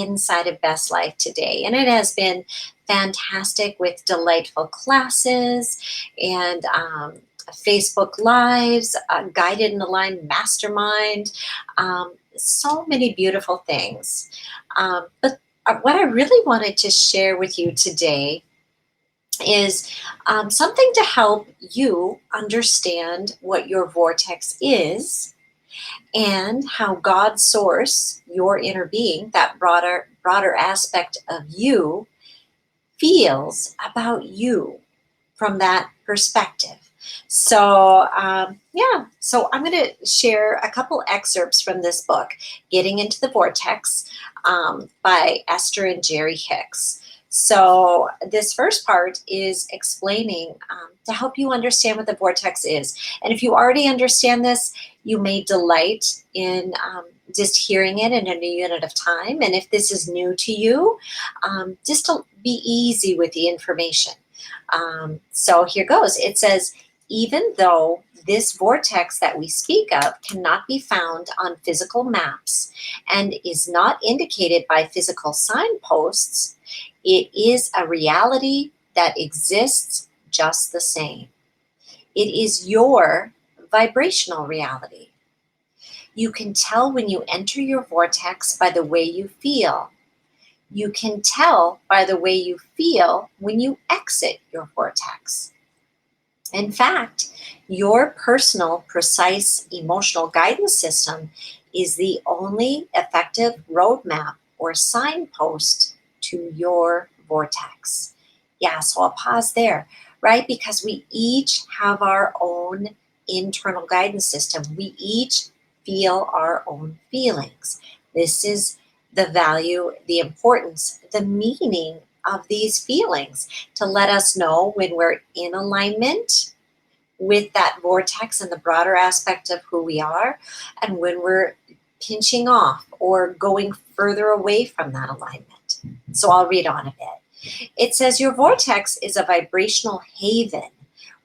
inside of Best Life today. And it has been fantastic with delightful classes and Facebook Lives, Guided and Aligned Mastermind, so many beautiful things. But what I really wanted to share with you today is something to help you understand what your vortex is and how God source, your inner being, that broader aspect of you, feels about you from that perspective. So I'm going to share a couple excerpts from this book, Getting into the Vortex, by Esther and Jerry Hicks. So this first part is explaining to help you understand what the vortex is. And if you already understand this, you may delight in just hearing it in a new unit of time. And if this is new to you, just to be easy with the information. So here goes. It says, even though this vortex that we speak of cannot be found on physical maps and is not indicated by physical signposts, it is a reality that exists just the same. It is your vibrational reality. You can tell when you enter your vortex by the way you feel. You can tell by the way you feel when you exit your vortex. In fact, your personal, precise emotional guidance system is the only effective roadmap or signpost to your vortex. Yeah, so I'll pause there, right? Because we each have our own internal guidance system. We each feel our own feelings. This is the value, the importance, the meaning of these feelings to let us know when we're in alignment with that vortex and the broader aspect of who we are, and when we're pinching off or going further away from that alignment. So I'll read on a bit. It says, your vortex is a vibrational haven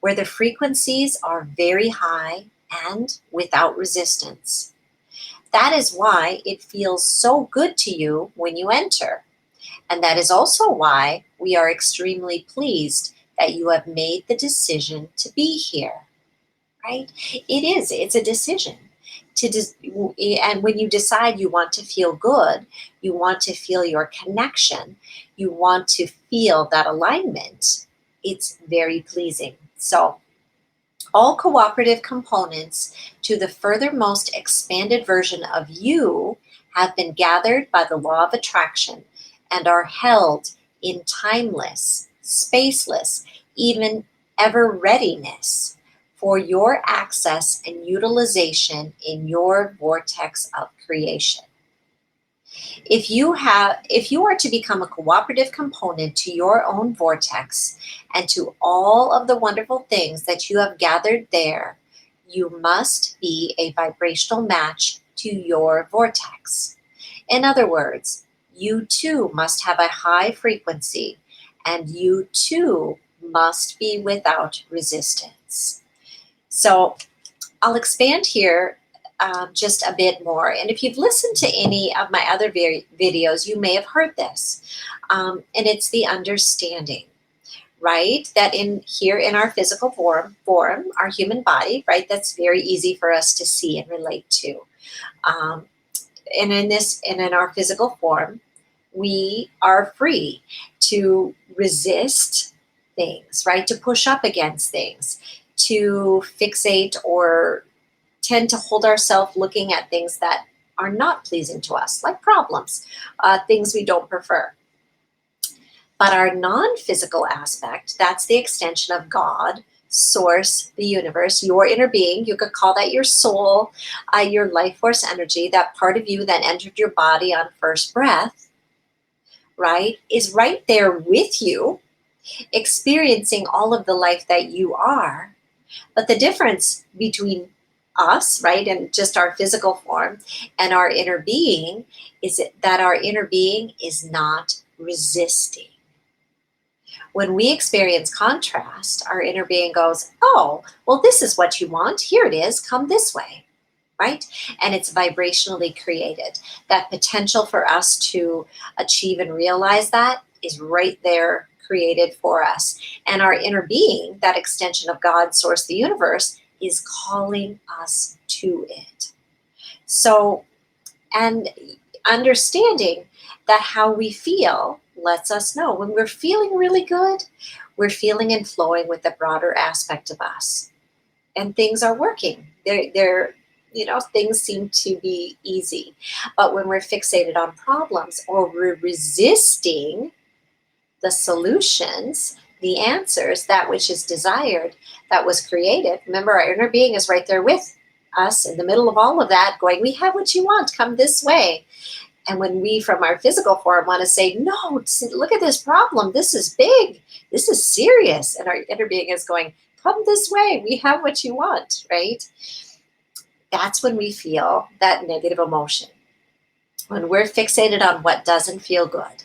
where the frequencies are very high and without resistance. That is why it feels so good to you when you enter. And that is also why we are extremely pleased that you have made the decision to be here, right? It's a decision. And when you decide you want to feel good, you want to feel your connection, you want to feel that alignment, it's very pleasing. So all cooperative components to the furthermost expanded version of you have been gathered by the law of attraction and are held in timeless, spaceless, even ever readiness for your access and utilization in your vortex of creation. If you are to become a cooperative component to your own vortex and to all of the wonderful things that you have gathered there, you must be a vibrational match to your vortex. In other words, you too must have a high frequency, and you too must be without resistance. So I'll expand here just a bit more. And if you've listened to any of my other videos, you may have heard this. And it's the understanding, right? That in our physical form, our human body, right? That's very easy for us to see and relate to. And in our physical form, we are free to resist things, right? To push up against things, to fixate or tend to hold ourselves looking at things that are not pleasing to us, like problems, things we don't prefer. But our non-physical aspect, that's the extension of God, source, the universe, your inner being. You could call that your soul, your life force energy, that part of you that entered your body on first breath, right, is right there with you, experiencing all of the life that you are. But the difference between us, right, and just our physical form and our inner being is that our inner being is not resisting. When we experience contrast, our inner being goes, oh, well, this is what you want. Here it is. Come this way, right? And it's vibrationally created. That potential for us to achieve and realize that is right there created for us. And our inner being, that extension of God, source, the universe, is calling us to it. So, and understanding that how we feel lets us know when we're feeling really good, we're feeling and flowing with the broader aspect of us, and things are working. They're things seem to be easy. But when we're fixated on problems or we're resisting the solutions, the answers, that which is desired, that was created. Remember, our inner being is right there with us in the middle of all of that, going, we have what you want, come this way. And when we, from our physical form, want to say, no, look at this problem, this is big, this is serious. And our inner being is going, come this way, we have what you want, right? That's when we feel that negative emotion, when we're fixated on what doesn't feel good,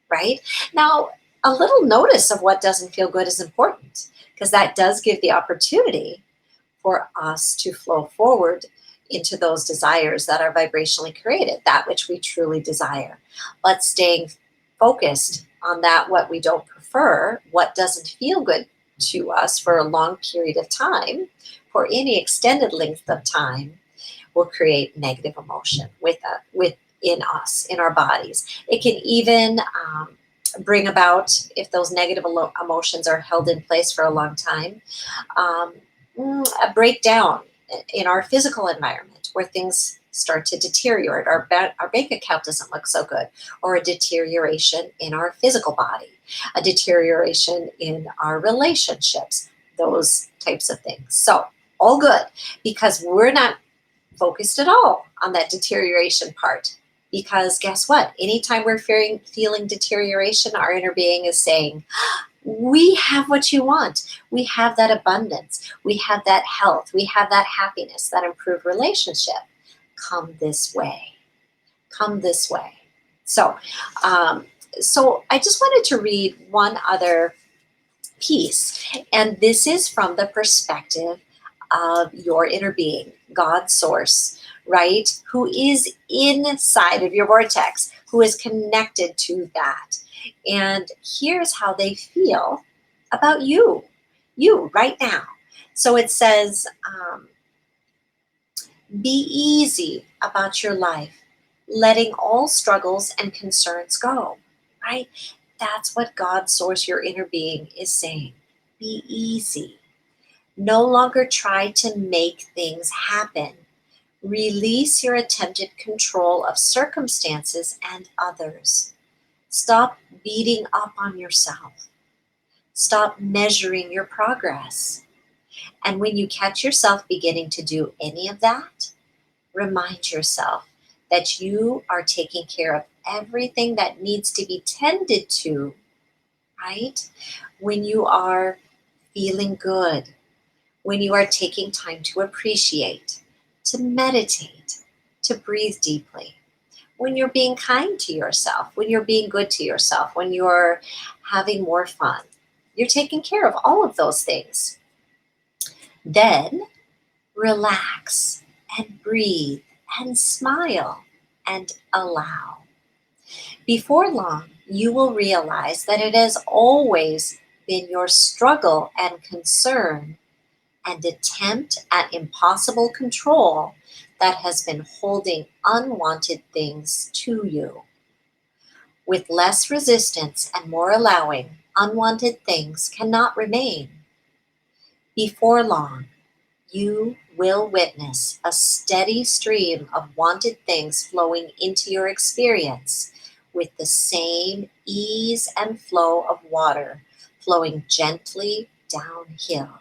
right? Now, a little notice of what doesn't feel good is important because that does give the opportunity for us to flow forward into those desires that are vibrationally created, that which we truly desire. But staying focused on that, what we don't prefer, what doesn't feel good to us for a long period of time, for any extended length of time, will create negative emotion within us, in our bodies. It can even bring about, if those negative emotions are held in place for a long time, um, a breakdown in our physical environment where things start to deteriorate. Our bank account doesn't look so good, or a deterioration in our physical body, a deterioration in our relationships, those types of things. So, all good, because we're not focused at all on that deterioration part. Because guess what? Anytime we're feeling deterioration, our inner being is saying, we have what you want. We have that abundance. We have that health. We have that happiness, that improved relationship. Come this way. Come this way. So, um, so I just wanted to read one other piece, and this is from the perspective of your inner being, God's source, right? Who is inside of your vortex, who is connected to that. And here's how they feel about you right now. So it says, be easy about your life, letting all struggles and concerns go, right? That's what God's source, your inner being, is saying. Be easy. No longer try to make things happen. Release your attempted control of circumstances and others. Stop beating up on yourself. Stop measuring your progress. And when you catch yourself beginning to do any of that, remind yourself that you are taking care of everything that needs to be tended to, right? When you are feeling good, when you are taking time to appreciate, to meditate, to breathe deeply, when you're being kind to yourself, when you're being good to yourself, when you're having more fun, you're taking care of all of those things. Then relax and breathe and smile and allow. Before long, you will realize that it has always been your struggle and concern and attempt at impossible control that has been holding unwanted things to you. With less resistance and more allowing, unwanted things cannot remain. Before long, you will witness a steady stream of wanted things flowing into your experience with the same ease and flow of water flowing gently downhill.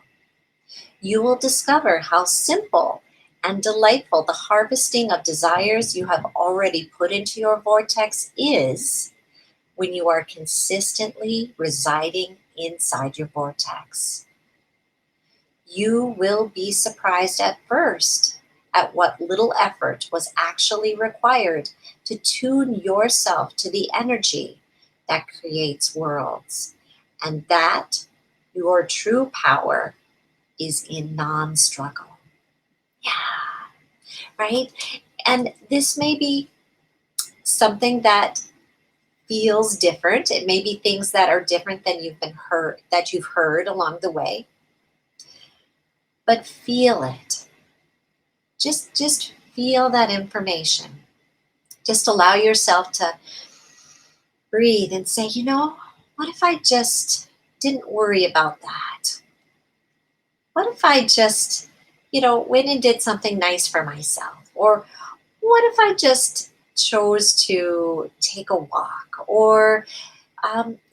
You will discover how simple and delightful the harvesting of desires you have already put into your vortex is when you are consistently residing inside your vortex. You will be surprised at first at what little effort was actually required to tune yourself to the energy that creates worlds, and that your true power is in non struggle. Yeah, right? And this may be something that feels different. It may be things that are different than you've heard along the way, but feel it. Just feel that information. Just allow yourself to breathe and say, what if I just didn't worry about that? What if I just, went and did something nice for myself? Or what if I just chose to take a walk? Or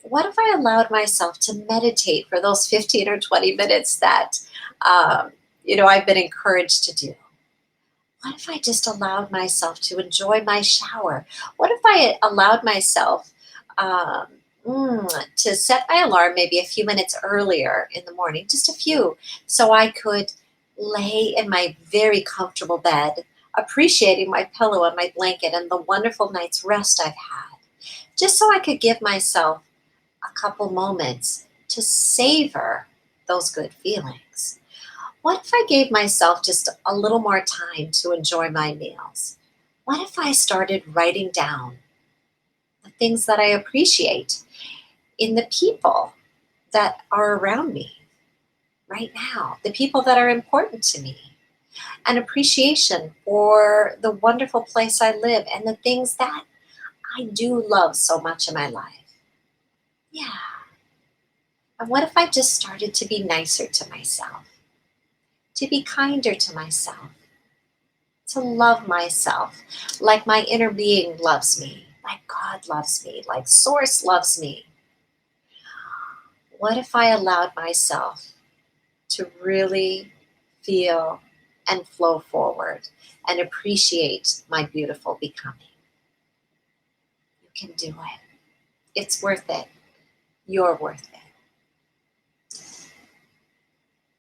what if I allowed myself to meditate for those 15 or 20 minutes that, I've been encouraged to do? What if I just allowed myself to enjoy my shower? What if I allowed myself um, to set my alarm maybe a few minutes earlier in the morning, just a few, so I could lay in my very comfortable bed, appreciating my pillow and my blanket and the wonderful night's rest I've had, just so I could give myself a couple moments to savor those good feelings? What if I gave myself just a little more time to enjoy my meals? What if I started writing down the things that I appreciate in the people that are around me right now, the people that are important to me, an appreciation for the wonderful place I live and the things that I do love so much in my life? Yeah. And what if I just started to be nicer to myself, to be kinder to myself, to love myself like my inner being loves me, like God loves me, like Source loves me? What if I allowed myself to really feel and flow forward and appreciate my beautiful becoming? You can do it. It's worth it. You're worth it.